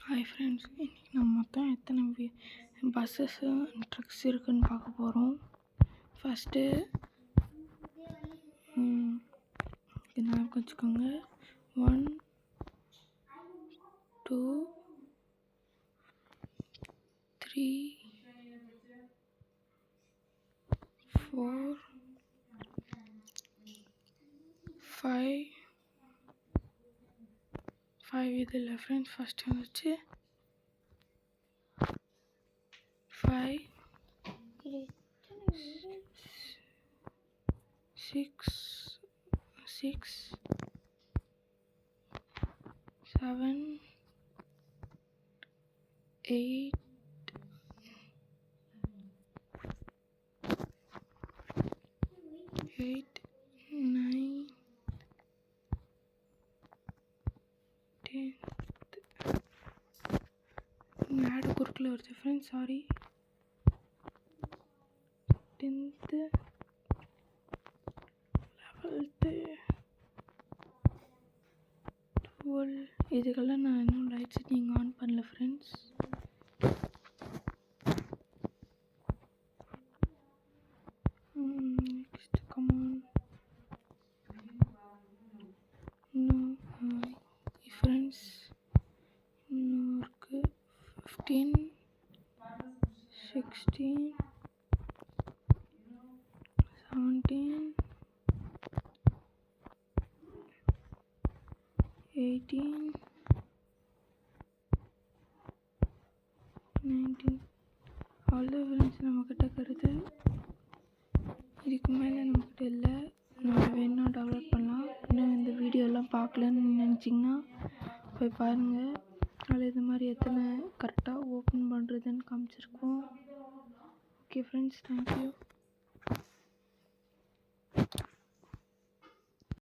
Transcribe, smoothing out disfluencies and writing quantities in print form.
Hi friends, இன்றைக்கி நம்ம மொத்தம் எத்தனை பஸ்ஸஸ் ட்ரக்ஸ் இருக்குதுன்னு பார்க்க போகிறோம். ஃபஸ்ட்டு ஞாபகம் வச்சுக்கோங்க. 1 2 3 4 5 இது இல்லை ஃப்ரெண்ட்ஸ். ஃபஸ்ட்டு வந்துச்சு 5 6 7 8 9 10 ஆடு குறுக்கில் வருது ஃப்ரெண்ட்ஸ், சாரி. 10th 11th 12 இதுக்கெல்லாம் நான் இன்னும் லைட் செட்டிங் ஆன் பண்ணல ஃப்ரெண்ட்ஸ். நெக்ஸ்ட் கமான் இன்னும் ஃப்ரெண்ட்ஸ் இன்னும் இருக்குது 15 16 17 18 19 அவ்வளோ ஃப்ரெண்ட்ஸ் நம்மக்கிட்ட இருக்கிறது. இதுக்கு மேலே நம்மக்கிட்ட இல்லை. நம்ம வேணும்னா டவுன்லோட் பண்ணலாம். இன்னும் இந்த வீடியோலாம் பார்க்கலன்னு நினச்சிங்கன்னா போய் பாருங்கள். அதில் இது மாதிரி எத்தனை கரெக்டாக ஓப்பன் பண்ணுறதுன்னு காமிச்சிருக்கோம். Okay friends, thank you.